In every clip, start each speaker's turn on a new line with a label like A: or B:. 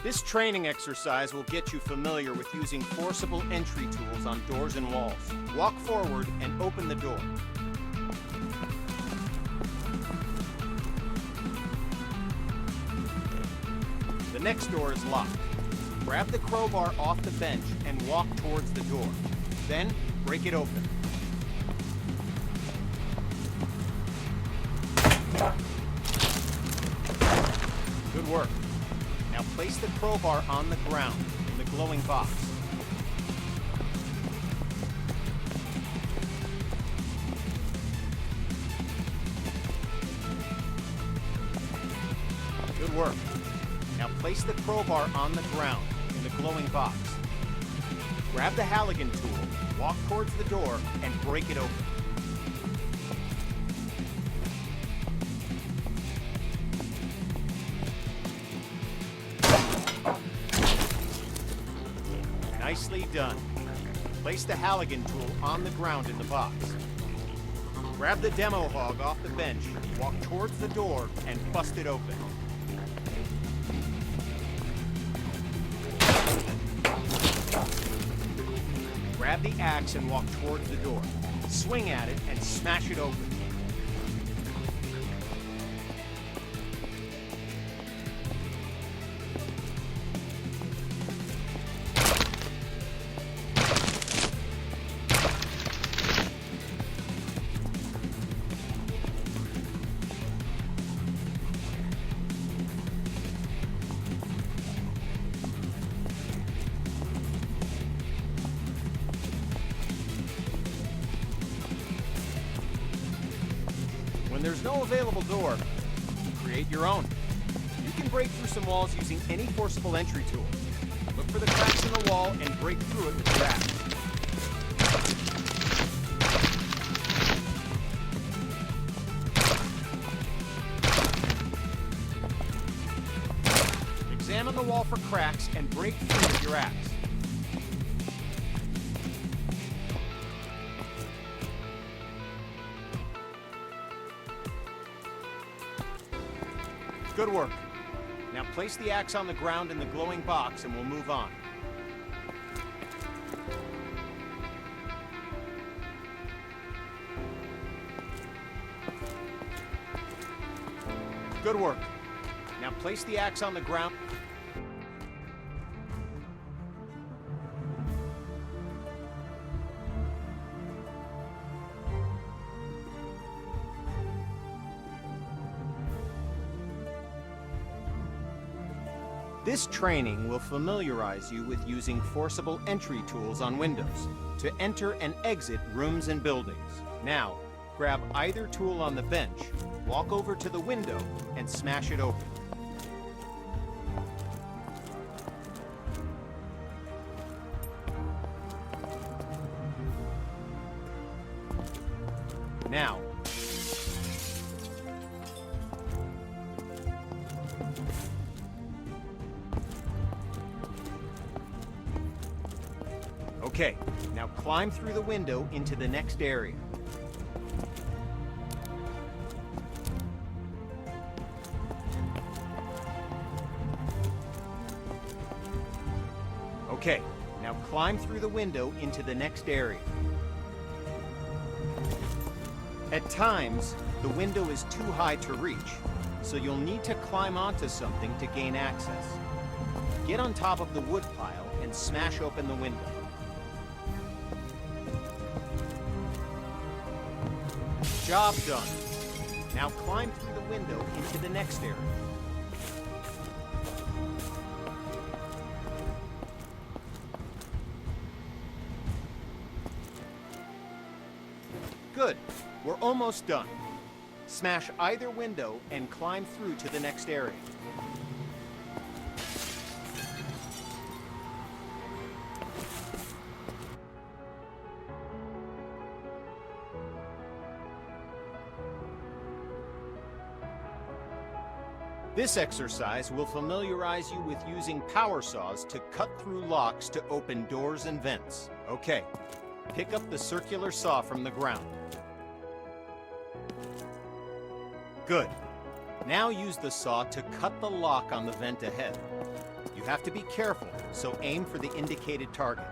A: This training exercise will get you familiar with using forcible entry tools on doors and walls. Walk forward and open the door. The next door is locked. Grab the crowbar off the bench and walk towards the door. Then, break it open. Good work. Now place the crowbar on the ground in the glowing box. Good work. Now place the crowbar on the ground in the glowing box. Grab the Halligan tool, walk towards the door, and break it open. Nicely done. Place the Halligan tool on the ground in the box. Grab the demo hog off the bench, walk towards the door, and bust it open. Grab the axe and walk towards the door. Swing at it and smash it open. When there's no available door, create your own. You can break through some walls using any forcible entry tool. Look for the cracks in the wall and break through it with your axe. Examine the wall for cracks and break through with your axe. Good work. Now place the axe on the ground in the glowing box and we'll move on. Good work. Now place the axe on the ground. This training will familiarize you with using forcible entry tools on windows to enter and exit rooms and buildings. Now, grab either tool on the bench, walk over to the window, and smash it open. Now, okay, now climb through the window into the next area. Okay, now climb through the window into the next area. At times, the window is too high to reach, so you'll need to climb onto something to gain access. Get on top of the wood pile and smash open the window. Job done. Now climb through the window into the next area. Good. We're almost done. Smash either window and climb through to the next area. This exercise will familiarize you with using power saws to cut through locks to open doors and vents. Okay, pick up the circular saw from the ground. Good. Now use the saw to cut the lock on the vent ahead. You You have to be careful, so aim for the indicated target.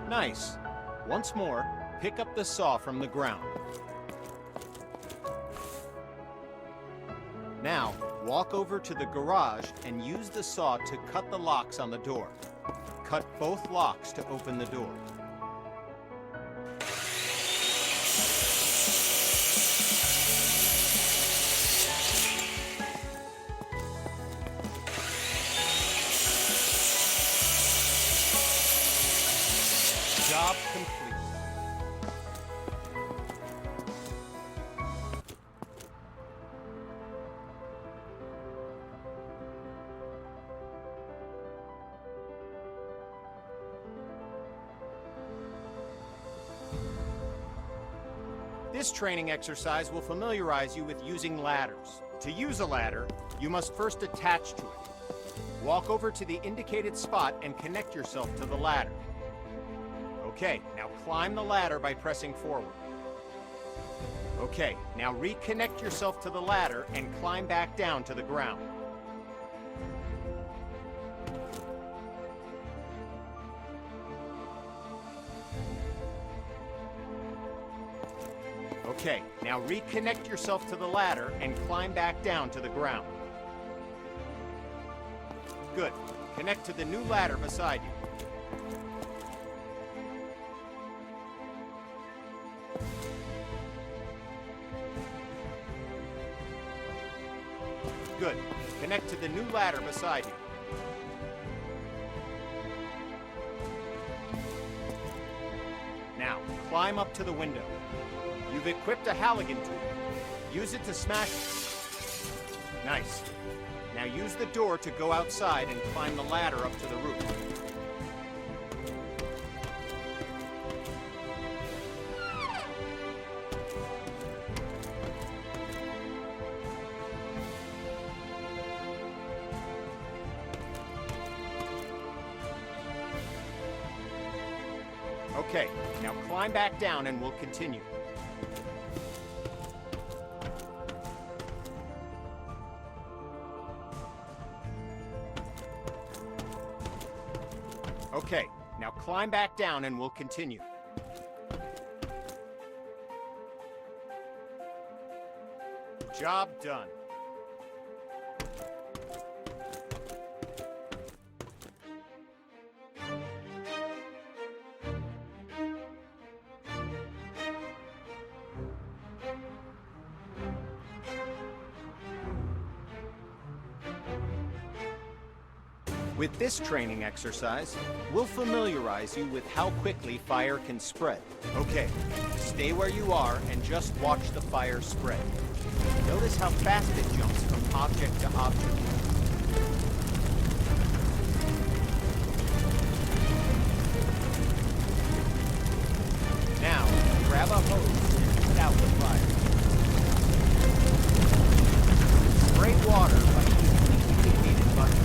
A: Nice. Once more, pick up the saw from the ground. Now, walk over to the garage and use the saw to cut the locks on the door. Cut both locks to open the door. Job complete. This training exercise will familiarize you with using ladders. To use a ladder, you must first attach to it. Walk over to the indicated spot and connect yourself to the ladder. Okay, now climb the ladder by pressing forward. Okay, now reconnect yourself to the ladder and climb back down to the ground. Okay, now reconnect yourself to the ladder and climb back down to the ground. Good. Connect to the new ladder beside you. Good. Connect to the new ladder beside you. Now, climb up to the window. You've equipped a Halligan tool. Use it to smash it. Nice. Now use the door to go outside and climb the ladder up to the roof. Okay, now climb back down and we'll continue. Okay, now climb back down and we'll continue. Job done. With this training exercise, we'll familiarize you with how quickly fire can spread. Okay, stay where you are and just watch the fire spread. Notice how fast it jumps from object to object. Now, grab a hose and put out the fire. Spray water by using the indicated button.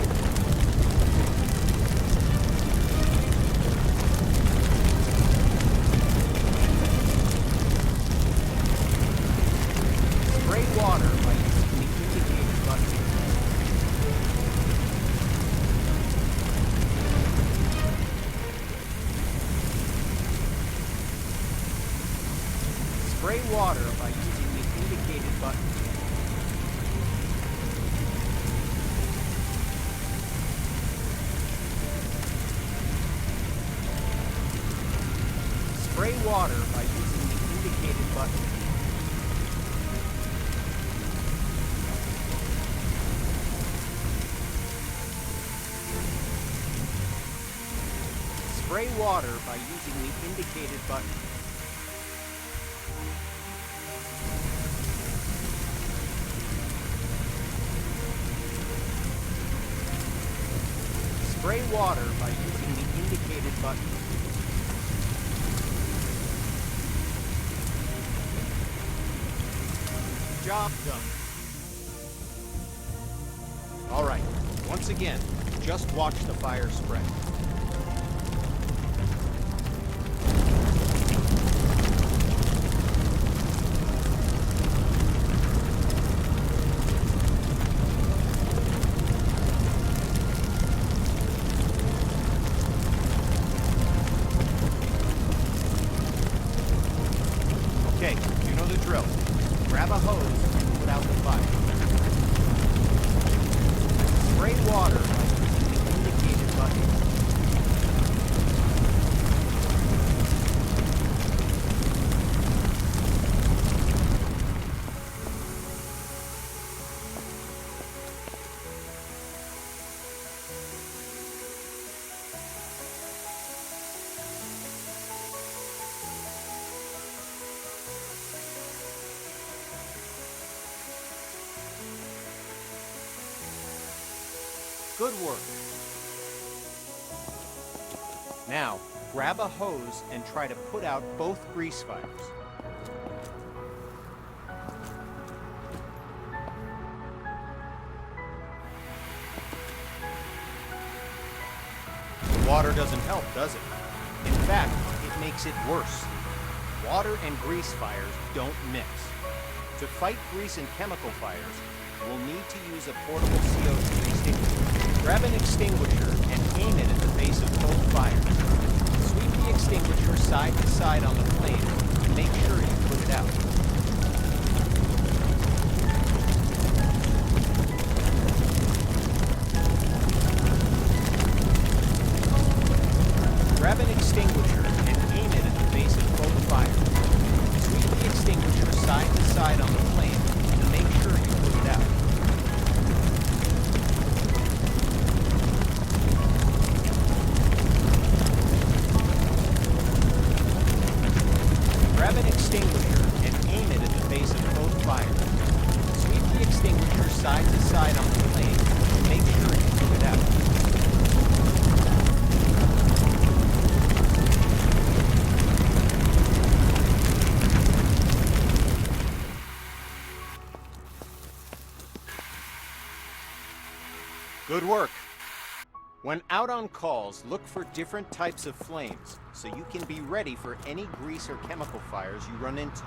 A: Spray water by using the indicated button. Spray water by using the indicated button. Spray water by using the indicated button. Spray water by using the indicated button. Spray water by using the indicated button. Job done. All right, once again, just watch the fire spread. Okay, you know the drill. Grab a hose and put out the fire. Spray water like in the indicated bucket. Good work. Now, grab a hose and try to put out both grease fires. Water doesn't help, does it? In fact, it makes it worse. Water and grease fires don't mix. To fight grease and chemical fires, we'll need to use a portable CO2 extinguisher. Grab an extinguisher and aim it at the base of both fires. Sweep the extinguisher side to side on the flame and make sure you put it out. Grab an extinguisher and aim it at the base of both fires. Sweep the extinguisher side to side on the flame to make sure you put it out. Grab an extinguisher and aim it at the base of both fires. Sweep the extinguisher side to side on the flame and make sure you put it out. Good work. When out on calls, look for different types of flames so you can be ready for any grease or chemical fires you run into.